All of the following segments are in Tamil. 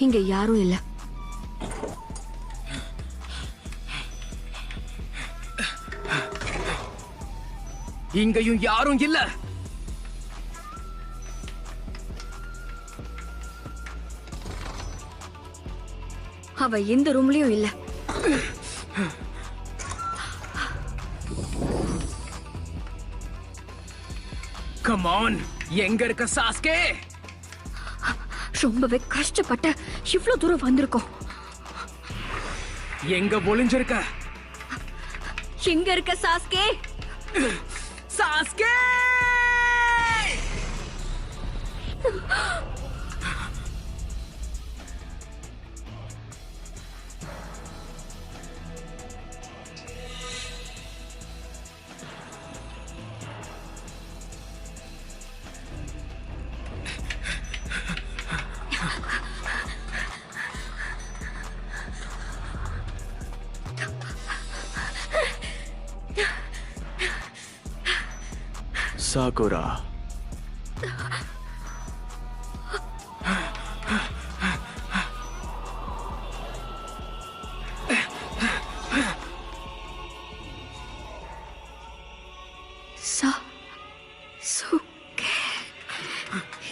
இங்க யாரும் இல்ல. இங்கேயும் யாரும் இல்ல. அவ இந்த ரூம்லயும் இல்ல. கம் ஆன், எங்க இருக்க சாஸ்கே? ரொம்பவே கஷ்டப்பட்ட இவ்வளவு தூரம் வந்திருக்கோம். எங்க ஒளிஞ்சிருக்க? எங்க இருக்க சாஸ்கே? சாஸ்கே! சாகுரா,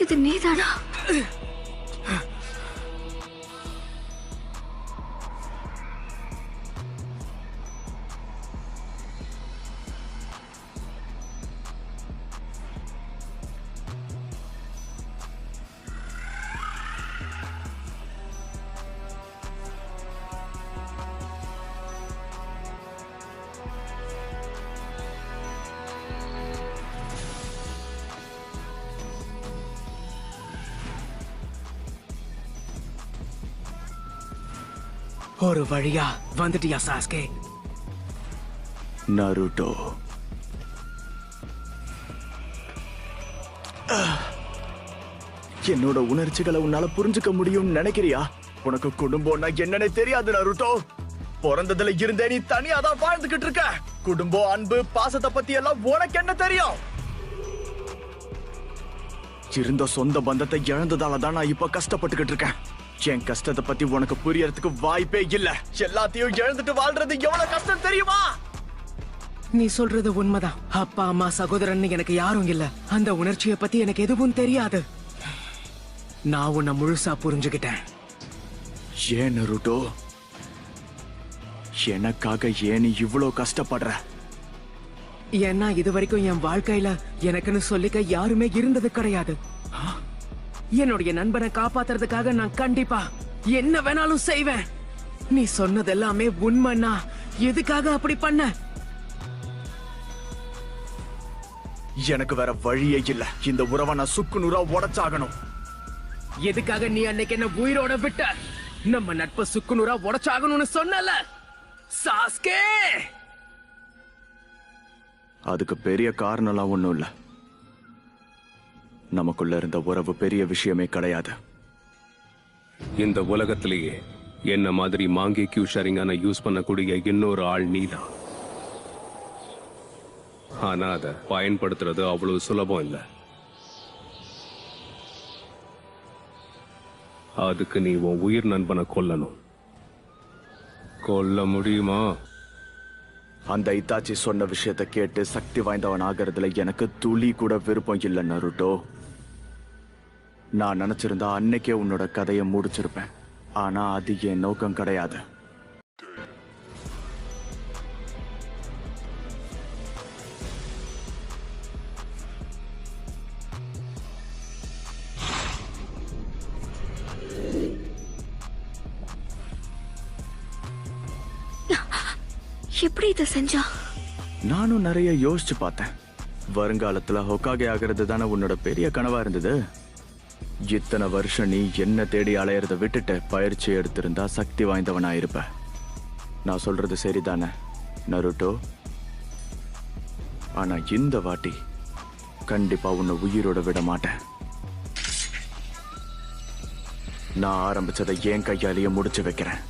இது நீதானா? ஒரு வழியா வந்துட்டியா சாஸ்கே? நருட்டோ, என்னோட உணர்ச்சிகளை உன்னால புரிஞ்சுக்க முடியும் நினைக்கிறியா? உனக்கு குடும்பம்னா என்னன்னு தெரியாது நருட்டோ. பிறந்ததுல இருந்தே நீ தனியா தான் வாழ்ந்துகிட்டு இருக்க. குடும்பம், அன்பு, பாசத்தை பத்தி எல்லாம் உனக்கு என்ன தெரியும்? இருந்த சொந்த பந்தத்தை இழந்ததால தான் நான் இப்ப கஷ்டப்பட்டுக்கிட்டு இருக்கேன். என் கஷ்டத்தை பத்தி உனக்கு புரியறதுக்கு வாய்ப்பே இல்ல. எல்லாத்தையும் இழந்துட்டு வாழ்றது எவ்வளவு கஷ்டம் தெரியுமா? நீ சொல்றது உண்மைதான். அப்பா, அம்மா, சகோதரன் எனக்கு யாரும் இல்ல. அந்த உணர்ச்சியை பத்தி எனக்கு எதுவும் தெரியாது. நான் உன்னை முழுசா புரிஞ்சுக்கிட்டேன். ஏன் நருட்டோ, எனக்காக ஏன் நீ இவ்வளவு கஷ்டப்படுற? ஏன்னா இது வரைக்கும் என் வாழ்க்கையில எனக்குன்னு சொல்லிக்க யாருமே இருந்தது கிடையாது. என்னுடைய நண்பனை காப்பாத்துறதுக்காக நான் கண்டிப்பா என்ன வேணாலும் செய்வேன். நீ சொன்னது எல்லாமே உண்மைன்னா எதுக்காக அப்படி பண்ண? எனக்கு வேற வழியே இல்ல. இந்த உறவை நான் சுக்கு நூறா உடைச்சாகணும். எதுக்காக நீ அன்னைக்கு என்ன உயிரோட விட்ட? நம்ம நட்பு சுக்குநூறா உடைச்சாகணும்னு சொன்னல சாஸ்கே. அதுக்கு பெரிய காரணம்லாம் ஒண்ணும் இல்ல. நமக்குள்ள இருந்த உறவு பெரிய விஷயமே கிடையாது. இந்த உலகத்திலேயே என்ன மாதிரி மாங்கி கியூ ஷரிங்கான யூஸ் பண்ணக்கூடிய இன்னொரு ஆள் நீதான். ஆனா அதை பயன்படுத்துறது அவ்வளவு சுலபம் இல்ல. அதுக்கு நீ உன் உயிர் நண்பனை கொல்லணும். கொல்ல முடியுமா? அந்த இத்தாச்சி சொன்ன விஷயத்தை கேட்டு சக்தி வாய்ந்தவன் ஆகிறதுல எனக்கு துளி கூட விருப்பம் இல்ல நருட்டோ. நான் நினைச்சிருந்தா அன்னைக்கே உன்னோட கதையை முடிச்சிருப்பேன். ஆனா அது என் நோக்கம் கிடையாது. எப்படி இதை செஞ்சா? நானும் நிறைய யோசிச்சு பார்த்தேன். வருங்காலத்துல ஹொக்காகே ஆகிறது தானே உன்னோட பெரிய கனவா இருந்தது. இத்தனை வருஷம் நீ என்ன தேடி அலையறத விட்டுட்டு பயிற்சி எடுத்திருந்தா சக்தி வாய்ந்தவனா இருப்ப. நான் சொல்றது சரிதானே நருட்டோ? ஆனா இந்த வாட்டி கண்டிப்பா உன்னை உயிரோட விட மாட்டேன். நான் ஆரம்பிச்சதை என் கையாலேயே முடிச்சு வைக்கிறேன்.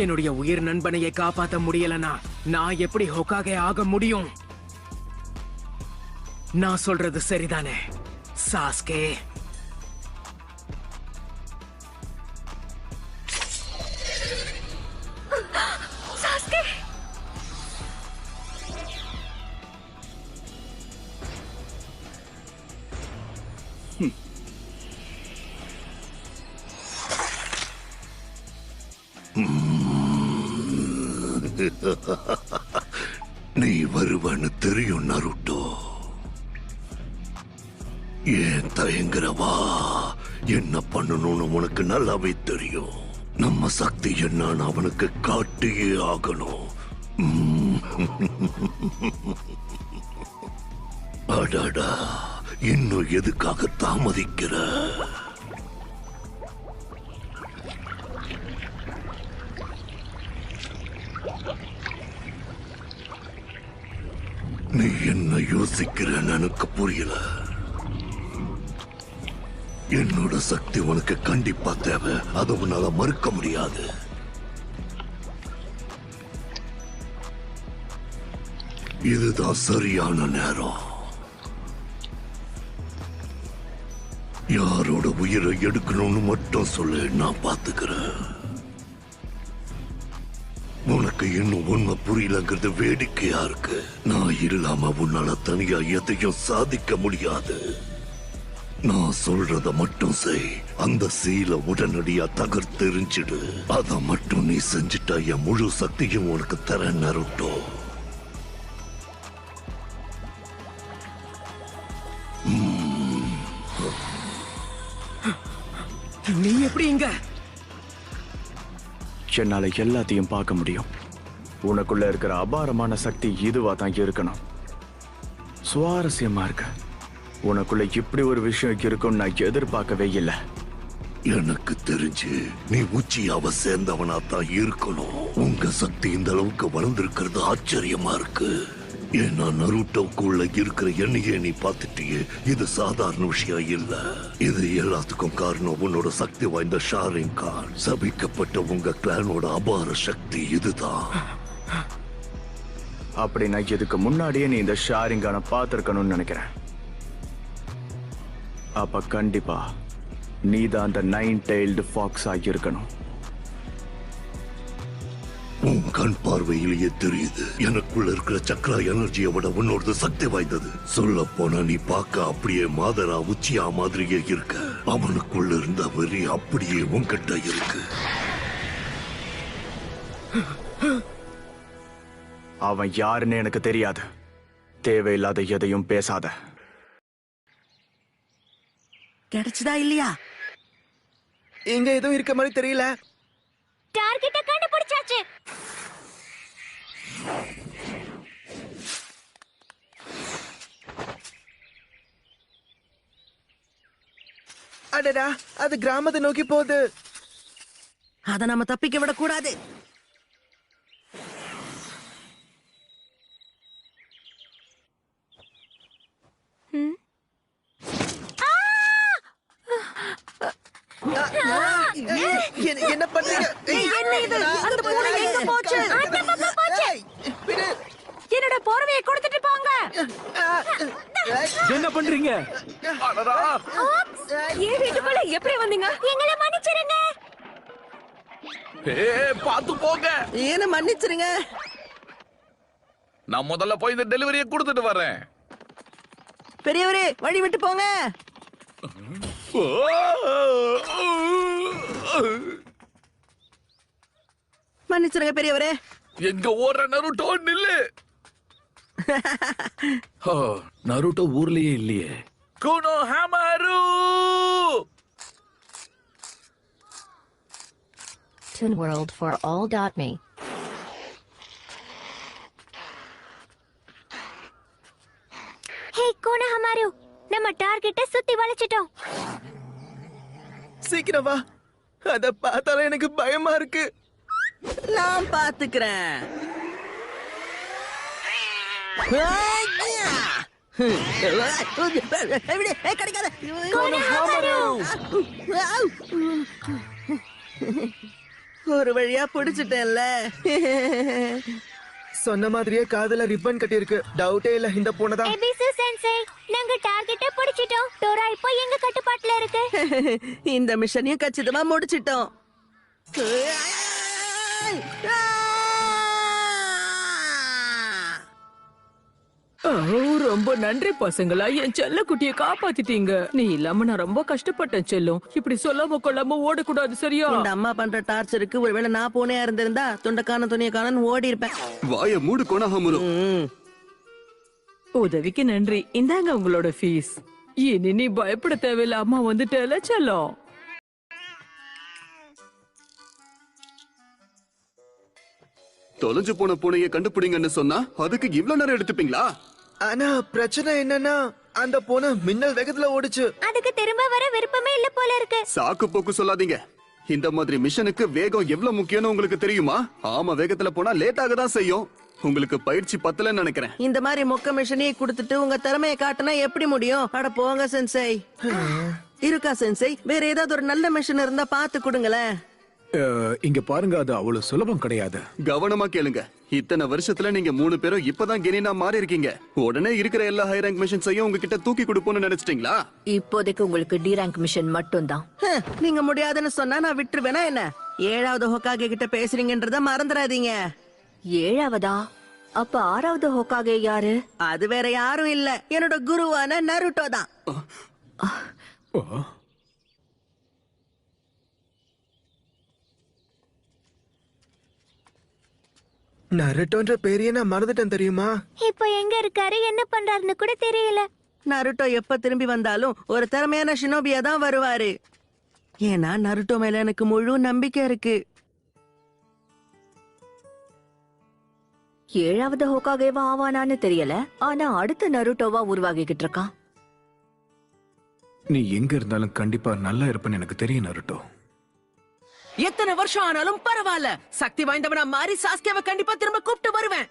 என்னுடைய உயிர் நண்பனையை காப்பாற்ற முடியலனா நான் எப்படி ஹொக்காகே ஆக முடியும்? நான் சொல்றது சரிதானே சாஸ்கே? சாஸ்கே நீ வருவன்னு தெரியும் நருட்டோ. ஏன் தயங்குறவா? என்ன பண்ணணும்னு உனக்கு நல்லாவே தெரியும். நம்ம சக்தி என்னன்னு அவனுக்கு காட்டியே ஆகணும். அடடா, இன்னும் எதுக்காக தாமதிக்கிற? நீ என்ன யோசிக்கிறன்னு எனக்கு புரியல. என்னோட சக்தி உனக்கு கண்டிப்பா தேவை. அதை உன்னால மறுக்க முடியாது. இதுதான் சரியான நேரம். யாரோட உயிரை எடுக்கணும்னு மட்டும் சொல்லு, நான் பாத்துக்கிறேன். உனக்கு இன்னும் உண்மை புரியலங்கிறது வேடிக்கையா இருக்கு. நான் இல்லாம உன்னால தனியா எதையும் சாதிக்க முடியாது. நான் சொல்றத மட்டும் செய். அந்த சீலை உடனடியா தகர்த்தெறிஞ்சிடு. அத மட்டும் நீ செஞ்சுட்டா என் முழு சக்தியும் உனக்கு தர நருட்டோ. நீ எப்படி இங்க? என்னால எல்லாத்தையும் பார்க்க முடியும். உனக்குள்ள இருக்கிற அபாரமான சக்தி இதுவா தான் இருக்கணும். சுவாரஸ்யமா இருக்கு. உனக்குள்ள இப்படி ஒரு விஷயம் இருக்கும்னு நான் எதிர்பார்க்கவே இல்லை. எனக்கு தெரிஞ்சு நீ உச்சியாவ சேர்ந்தவனா தான் இருக்கணும். உங்க சக்தி இந்த அளவுக்கு வளர்ந்திருக்கிறது ஆச்சரியமா இருக்கு. ஏன்னா நருட்டோக்குள்ள இருக்கிற எண்ணையே நீ பார்த்துட்டியே. இது சாதாரண விஷயம் இல்ல. இது எல்லாத்துக்கும் காரணம் உன்னோட சக்தி வாய்ந்த ஷாரிங் கான். சபிக்கப்பட்ட உங்க கிளானோட அபார சக்தி இதுதான். அப்படின்னா இதுக்கு முன்னாடியே நீ இந்த ஷாரிங்கான பார்த்திருக்கணும்னு நினைக்கிறேன். அப்ப கண்டிப்பா நீதான் அந்த 9-tailed fox ஆகியிருக்கணும். உன் கண் பார்வையிலேயே தெரியுது. எனக்குள்ள இருக்கிற சக்ரா எனர்ஜியை விட உன்னோட சக்தி வாய்ந்தது. சொல்ல போனா நீ பார்க்க அப்படியே மாதரா உச்சியா மாதிரியே இருக்க. அவனுக்குள்ள இருந்த வெறி அப்படியே உன்கிட்ட இருக்கு. அவன் யாருன்னு எனக்கு தெரியாது. தேவையில்லாத எதையும் பேசாத. கிடைச்சதா இல்லையா? இங்க எதுவும் இருக்க மாதிரி தெரியல. டார்கெட்ட கண்டுபிடிச்சாச்சு. அடடா, அது கிராமத்தை நோக்கி போகுது. அத நம்ம தப்பிக்க விட கூடாது. என்ன பண்றீங்க? என்ன இது? அந்த பூனை எங்க போச்சு? அந்த பக்கம் போச்சு. என்னோட போர்வையை கொடுத்துட்டு போங்க. என்ன பண்றீங்க? ஏன் வீட்டுக்குள்ள எப்படி வந்தீங்க? எங்களை மன்னிச்சிருங்க. பாத்து போங்க. என்ன மன்னிச்சிருங்க. நான் முதல்ல போய் இந்த டெலிவரியை கொடுத்துட்டு வரேன். பெரியவரே, வழி விட்டு போங்க. மன்னிச்சிருங்க பெரியவரே. எங்க ஓடுற நருட்டோ நில்லு. நருட்டோ ஊர்லயே இல்லையே. குனோ ஹமாரு. ToonWorld4All.me. ஹே கோனஹமாரு, நம்ம டார்கெட்ட சுத்தி வளைச்சிட்டோம். சீக்கிரம் வா. அத பார்த்தாலே எனக்கு பயமா இருக்கு. நான் பாத்துக்கிறேன். கிடைக்காத. ஒரு வழியா பிடிச்சிட்டேன்ல. சொன்ன மாதிரியே காதுல ரிப்பன் கட்டி இருக்கு. டவுட்டே இல்ல இந்த பூனைதான். எபிசு சென்சை, நாங்க டார்கெட்ட பிடிச்சிட்டோம். டோரா இப்போ எங்க கட்டுப்பாட்டுல இருக்கு. இந்த மிஷனையும் கச்சிதமா முடிச்சிட்டோம். ரொம்ப நன்றி பசங்களா, என் செல்ல குட்டிய காப்பாத்திட்டீங்க. நீ இல்லாம நான் ரொம்ப கஷ்டப்பட்டேன் செல்லும். இப்படி சொல்லாம கொள்ளாம ஓடக்கூடாது, சரியா? இந்த அம்மா பண்ற டார்ச்சருக்கு ஒருவேளை நான் பூனையா இருந்திருந்தா துண்டக்கான துணிய காணன்னு ஓடி இருப்பேன். வாய மூடு கொனஹமுரு. உதவிக்கு நன்றி. இந்தாங்க உங்களோட ஃபீஸ். இனி நீ பயப்பட தேவையில்ல, அம்மா வந்துட்டேல செல்லம். தொலைஞ்சு போன பூனையை கண்டுபிடிங்கன்னு சொன்னா அதுக்கு இவ்ளோ நேரம் எடுத்துப்பீங்களா? ஆனா பிரச்சனை என்னன்னா அந்த பூனை மின்னல் வேகத்துல ஓடுச்சு. அதுக்கு திரும்ப வர விருப்பமே இல்ல போல இருக்கு. சாக்கு போக்கு சொல்லாதீங்க. இந்த மாதிரி மிஷனுக்கு வேகம் எவ்வளவு முக்கியம்னு உங்களுக்கு தெரியுமா? ஆமா, வேகத்துல போனா லேட் ஆக தான் செய்யும். உங்களுக்கு பயிற்சி பத்தலன்னு நினைக்கிறேன். இந்த மாதிரி மொக்க மிஷனையே கொடுத்துட்டு உங்க திறமையை காட்டினா எப்படி முடியும்? அட போங்க சென்சை. இருக்கா சென்சை? வேற ஏதாவது ஒரு நல்ல மிஷன் இருந்தா பாத்து கொடுங்களேன். இங்க பாருங்க, அது அவ்வளவு சுலபம் கிடையாது. கவனமா கேளுங்க. இத்தனை வருஷத்துல நீங்க 3 பேரும் இப்பதான் கெனினா மாறி இருக்கீங்க. உடனே இருக்கிற எல்லா ஹை ரேங்க் மிஷன்ஸையும் உங்ககிட்ட தூக்கி கொடுப்போம்னு நினைச்சிட்டீங்களா? இப்போதைக்கு உங்களுக்கு டி ரேங்க் மிஷன் மட்டும் தான். நீங்க முடியாதுன்னு சொன்னா நான் விட்டுருவேனா என்ன? 7வது ஹோக்காகே கிட்ட பேசுறீங்கன்றத மறந்துடாதீங்க. 7வதா? அப்ப 6வது ஹோக்காகே யாரு? அது வேற யாரும் இல்ல, என்னோட குருவான நருட்டோ தான். நருட்டோன்ற பேரையே நான் மறந்துட்டேன் தெரியுமா? இப்போ எங்க இருக்காரு, என்ன பண்றாருன்னு கூட தெரியல. நருட்டோ எப்ப திரும்பி வந்தாலும் ஒரு திறமையான ஷினோபியா தான் வருவாரு. ஏன்னா நருட்டோ மேல எனக்கு முழு நம்பிக்கை இருக்கு. 7வது ஹோக்காகேவா ஆவானான்னு தெரியல, ஆனா அடுத்த நருட்டோவா உருவாகிக்கிட்டு இருக்கான். நீ எங்க இருந்தாலும் கண்டிப்பா நல்லா இருப்பேன்னு எனக்கு தெரியும் நருட்டோ. எத்தனை வருஷம் ஆனாலும் பரவாயில்ல, சக்தி வாய்ந்தவனா மாறி சாஸ்கியாவை கண்டிப்பா திரும்ப கூப்பிட்டு வருவேன்.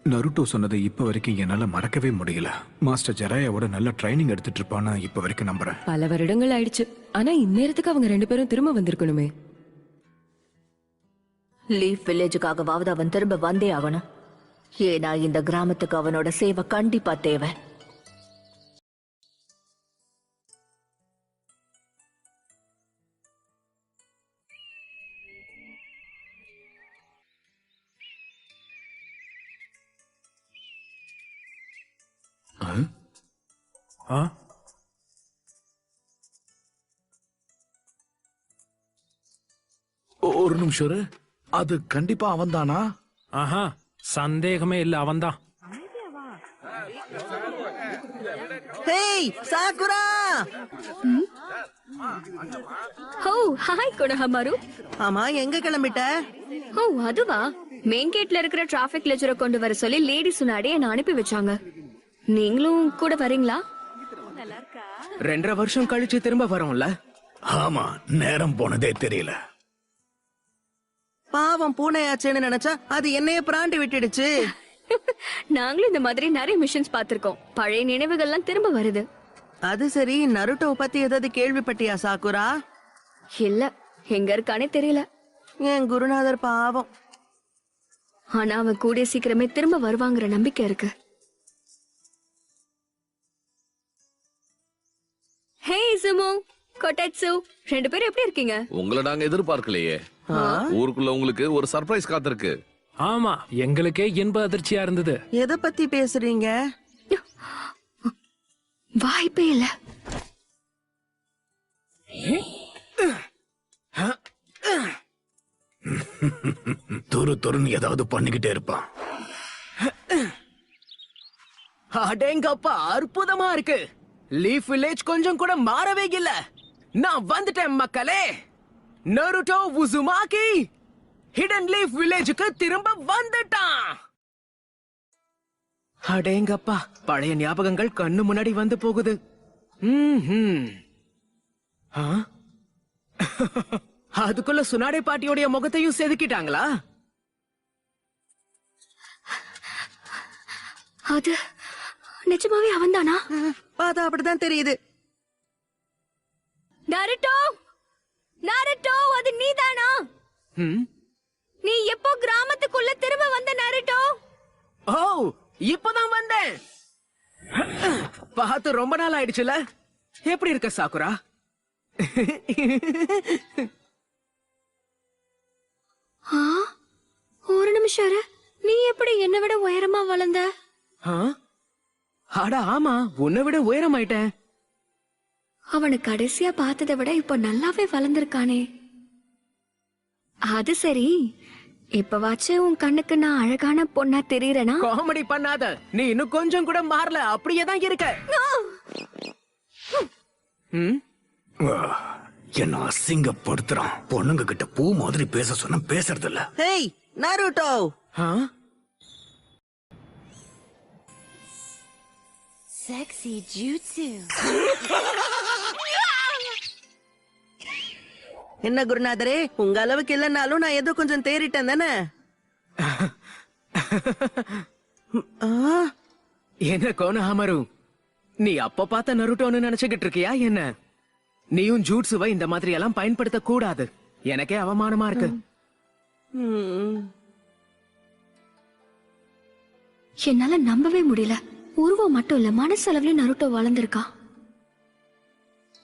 நருட்டோ சொன்னதை இப்ப வரைக்கும் என்னால மறக்கவே முடியல. மாஸ்டர் ஜெராயாவோட நல்ல ட்ரைனிங் எடுத்துட்டு இருப்பான்னு இப்ப வரைக்கும் நம்புறேன். பல வருடங்கள் ஆயிடுச்சு, ஆனா இந்நேரத்துக்கு அவங்க 2 பேரும் திரும்ப வந்திருக்கணுமே. லீஃப் வில்லேஜுக்காகவாவது அவன் திரும்ப வந்தே ஆகணும். ஏன்னா இந்த கிராமத்துக்கு அவனோட சேவை கண்டிப்பா தேவை. ஒரு நிமிஷம் இரு. அது கண்டிப்பா அவன்தானா? ஆஹா, சந்தேகமே இல்ல, அவன்தான். Hey Sakura! Oh hi Konohamaru. ஆமா, எங்க கிளம்பிட்ட? ஓ அதுவா, மெயின் கேட்ல இருக்கிற டிராபிக் லெஜரை கொண்டு வர சொல்லி லேடி சுனாடி என்ன அனுப்பி வச்சாங்க. நீங்களும் கூட வரீங்களா? 2.5 வருஷம் கழிச்சு திரும்ப வரோம்ல. ஆமா, நேரம் போனதே தெரியல. பாவம் பூனையாச்சேன்னு நினைச்சா அது என்னைய பிராண்டி விட்டுடுச்சு. நாங்களும் இந்த மாதிரி நிறைய மிஷன்ஸ் பார்த்திருக்கோம். பழைய நினைவுகள்லாம் திரும்ப வருது. அது சரி, நருட்டோ பத்தி ஏதாவது கேள்விப்பட்டியா சாக்குரா? இல்ல, எங்க இருக்கானே தெரியல. என் குருநாதர் பாவம். ஆனா அவன் கூடிய சீக்கிரமே திரும்ப வருவாங்கிற நம்பிக்கை இருக்கு. ஹே சுமோ, கொட்டட்சு, 2 பேரும் எப்படி இருக்கீங்க? உங்களை நாங்க எதிர்பார்க்கலையே. ஊருக்குள்ள உங்களுக்கு ஒரு சர்ப்ரைஸ் காத்திருக்கு. ஆமா, எங்களுக்கே இன்ப அதிர்ச்சியா இருந்தது. எதை பத்தி பேசுறீங்க? வாய்ப்பே இல்ல. துருன்னு ஏதாவது பண்ணிக்கிட்டே இருப்பான். அடேங்கப்பா, அற்புதமா இருக்கு. லீஃப் வில்லேஜ் கொஞ்சம் கூட மாறவே இல்ல. நான் வந்துட்டேன் மக்களே. நருட்டோ உசுமாகி ஹிடன் லீஃப் வில்லேஜுக்கு திரும்ப வந்துட்டான். அடேங்கப்பா, பழைய ஞாபகங்கள் கண்ணு முன்னாடி வந்து போகுது. அதுக்குள்ள சுனாடே பாட்டியோடைய முகத்தையும் செதுக்கிட்டாங்களா? அது நிஜமாவே அவன்தானா? பார்த்தா அப்படிதான் தெரியுது. நருட்டோ, நருட்டோ, அது நீதானா? நீ எப்போ கிராமத்துக்குள்ள திரும்ப வந்து ஓ இப்பதான் வந்தேன். பார்த்து ரொம்ப நாள் ஆயிடுச்சுல. எப்படி இருக்க சாக்குரா? ஒரு நிமிஷம் இரு. நீ எப்படி என்னை விட உயரமா வளர்ந்த? அட ஆமா, உன்னை விட உயரமாயிட்டேன். அவனை கடைசியா பார்த்ததை விட இப்ப நல்லாவே வளர்ந்திருக்கானே. அது சரி, இப்பவாச்சும் உன் கண்ணுக்கு நான் அழகான பொண்ணா தெரியறேனா? காமெடி பண்ணாத, நீ இன்னும் கொஞ்சம் கூட மாறல, அப்படியே தான் இருக்க. என்ன அசிங்கப்படுத்துறான். பொண்ணுங்க கிட்ட பூ மாதிரி பேச சொன்ன பேசுறது இல்ல. Hey Naruto, Sexy jutsu. என்ன குருநாதரே, உங்க அளவுக்கு இல்லைன்னாலும் நான் ஏதோ கொஞ்சம் தேறிட்டேன் தானே? என்ன கோனஹாமரு, நீ அப்ப பார்த்த நருட்டோன்னு நினைச்சுக்கிட்டு இருக்கியா என்ன? நீயும் ஜூட்சுவை இந்த மாதிரி எல்லாம் பயன்படுத்த கூடாது. எனக்கே அவமானமா இருக்கு. என்னால நம்பவே முடியல. உருவம் மட்டும் இல்ல, மனசளவுல நருட்டோ வளர்ந்திருக்கா.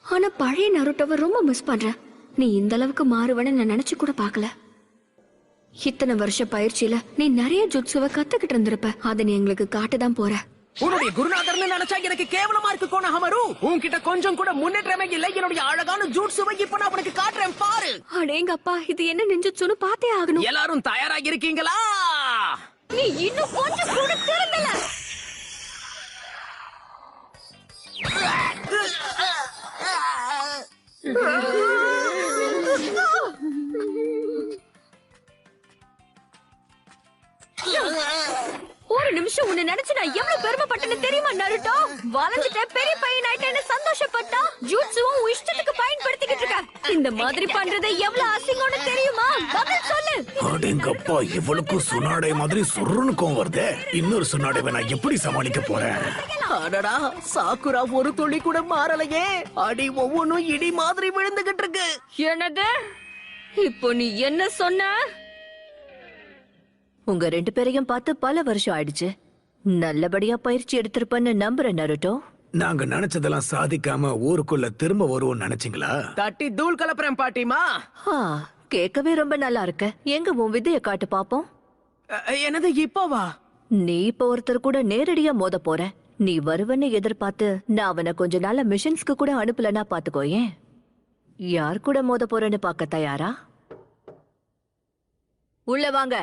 ஆனா பழைய நருட்டோவை ரொம்ப மிஸ் பண்றேன். நீ இந்த அளவுக்கு மாறுவன்னு நான் நினைச்சு கூட பாக்கல. இத்தனை வருஷ பயிற்சியில நீ நிறைய ஜுட்சுவை கத்துக்கிட்டு இருந்திருப்ப. அதை நீ எங்களுக்கு காட்டுதான் போற. உன்னுடைய குருநாதர்னு நினைச்சா எனக்கு கேவலமா இருக்கு கோனஹாமரு. உன்கிட்ட கொஞ்சம் கூட முன்னேற்றமே இல்லை. என்னுடைய அழகான ஜூட்சுவை இப்ப நான் உனக்கு காட்டுறேன் பாரு. அடேங்கப்பா, இது என்ன நெஞ்சுச்சுன்னு பார்த்தே ஆகணும். எல்லாரும் தயாரா இருக்கீங்களா? நீ இன்னும் கொஞ்சம் கூட திறந்தல. ஒரு நிமிஷம் உன்னை நினைச்சு நான் எவ்வளவு பெருமைப்பட்டேன்னு தெரியுமா நருட்டோ? வளர்ந்துட்ட பெரிய பையன் ஆயிட்டேன்னு சந்தோஷப்பட்டா ஜூட்சுவும் இஷ்டத்துக்கு பயன்படுத்திக்கிட்டு இருக்க. இந்த மாதிரி பண்றது எவ்வளவு அசிங்கம்னு தெரியுமா? பதில் சொல்லு. அடேங்கப்பா, இவளுக்கு சுனாடை மாதிரி சுருணுக்கும் வருதே. இன்னொரு சுனாடைவை நான் எப்படி சமாளிக்க போறேன்? அடடா, சாக்குரா ஒரு துளி கூட மாறலையே. அடி ஒவ்வொன்னும் இடி மாதிரி விழுந்துகிட்டு இருக்கு. என்னது? இப்போ நீ என்ன சொன்ன? உங்க 2 பேரையும் பார்த்து பல வருஷம் ஆயிடுச்சு. நல்லபடியா பயிற்சி எடுத்திருப்பேன்னு நம்புறேன் நருட்டோ. நாங்க நினைச்சதெல்லாம் சாதிக்காம ஊருக்குள்ள திரும்ப வருவோம் நினைச்சீங்களா? தட்டி தூள் கலப்புறேன் பாட்டிமா. கேட்கவே ரொம்ப நல்லா இருக்க. எங்க உன் விதைய காட்டு பாப்போம். என்னது இப்போவா? நீ இப்ப ஒருத்தர் கூட நேரடியா மோத போற. நீ வருவன்னு எதிர்பார்த்து நான் அவனை கொஞ்ச நாள மிஷன்ஸ்க்கு கூட அனுப்பலன்னா பாத்துக்கோயேன். யார் கூட மோத போறேன்னு பார்க்க தயாரா? உள்ள வாங்க.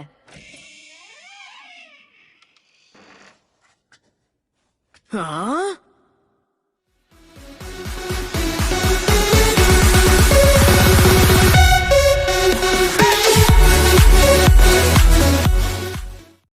ஆ